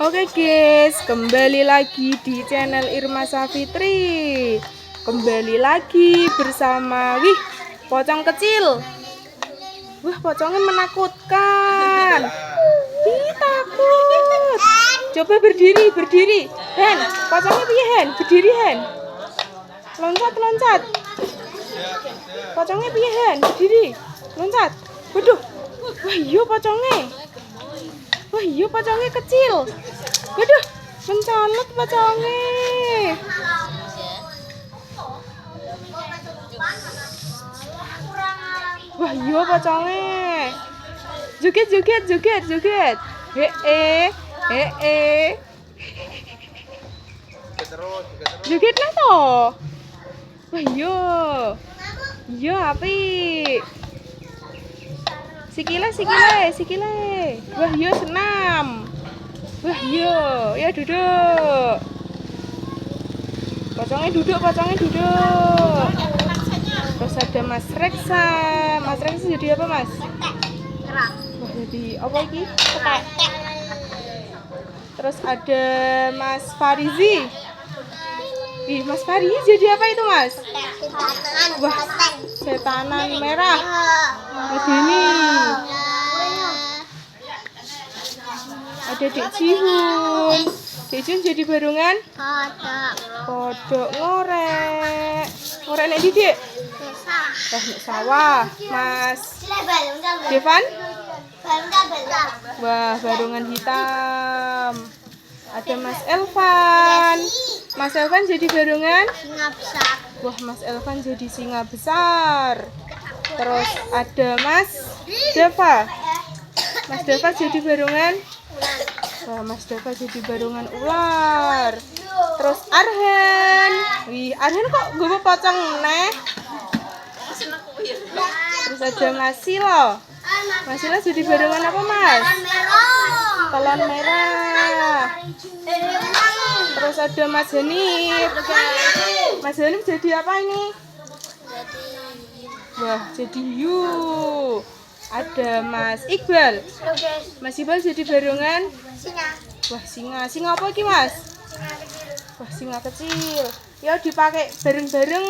Oke guys, kembali lagi di channel Irma Safitri. Kembali lagi bersama pocong kecil. Wah, pocongnya menakutkan. Takut. Coba berdiri. Hen, pocongnya piye Hen? Berdiri Hen. Loncat. Pocongnya piye Hen? Berdiri. Loncat. Waduh. Wah, iya pocongnya kecil. Waduh, mencolot pocongnya. Wah, iya pocongnya. Joget. Joget lah toh. Wah, iya api. Sikile. Wah, iya senam. Wah, iya duduk. Pocongnya duduk. Terus ada Mas Reksa. Mas Reksa jadi apa, Mas? Kerang. Wah, jadi apa ini? Petek. Terus ada Mas Farizi. Mas Farizi jadi apa itu, Mas? Wah, setanan merah. Ini. Ada Dek Jihun. Dek Jihun jadi barungan? Kodok ngorek nek ndi, Dik? Nek sawah. Mas Devan? Wah, barungan hitam. Ada Mas Elvan. Mas Elvan jadi barungan? Singa besar. Wah, Mas Elvan jadi singa besar. Terus ada Mas Dava. Mas Dava jadi barungan? Wah, Mas Dava jadi barungan ular. Terus Arhan. Arhan kok gue pocong neh? Terus ada Mas Silo. Mas Silo jadi barungan apa, Mas? Telon merah. Terus ada Mas Hanif. Mas Hanif jadi apa ini? Wah, jadi hiu. Ada Mas Iqbal. Mas Iqbal jadi barungan? Singa. Wah, singa apa ini, Mas? Wah, singa kecil. Ya dipakai bareng-bareng.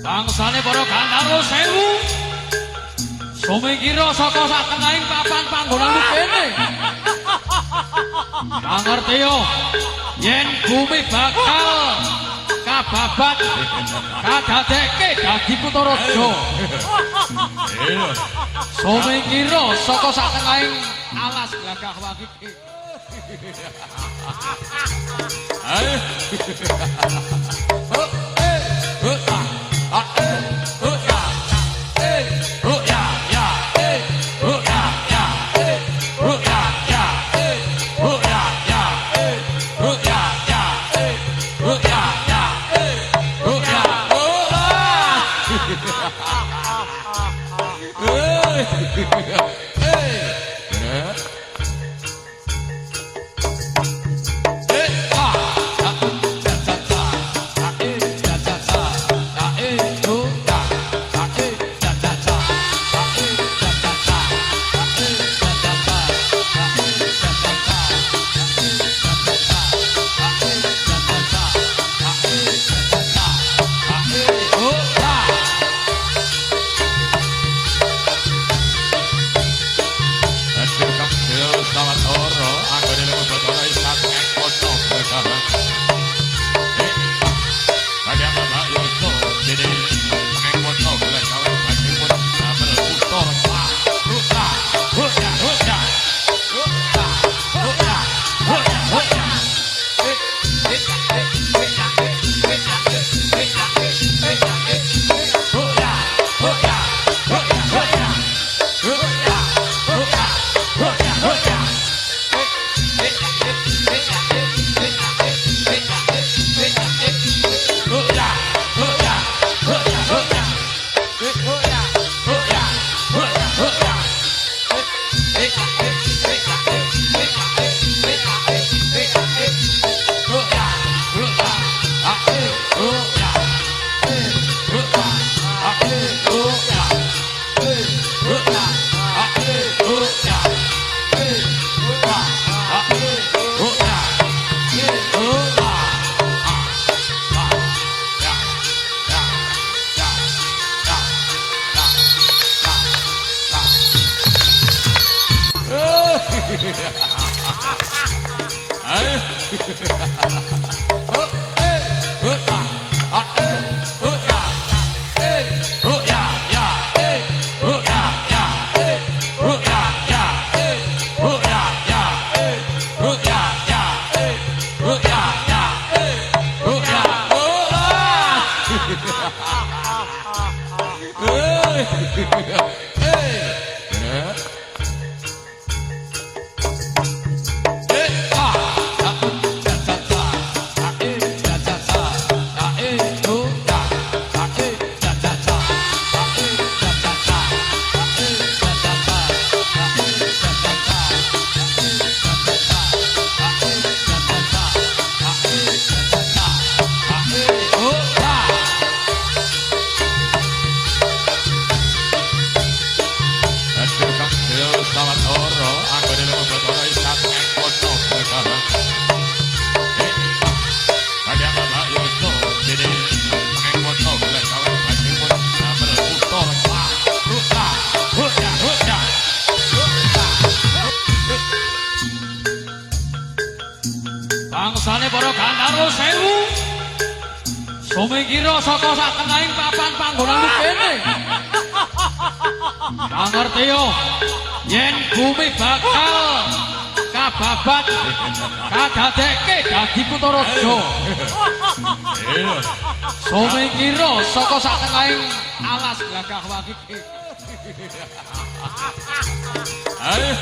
Bangsane para Gandharwa sewu. Sumingkira saka sak tengahing papan panggonan kene. Ngerti yo yen bumi bakal kababat kadadekke dadi kutha raja. Sumingkira saka sak tengahing alas glagah wangi. Ayo. Bangsane para Gandharwa Sewu. Sumikira saka sakenahing papan panggonan kene. Pangertiyo yen bumi bakal kababat kadadekke dadi kutha raja. Sumikira saka sakenahing alas glagah wangi. Ayo.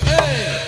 Hey!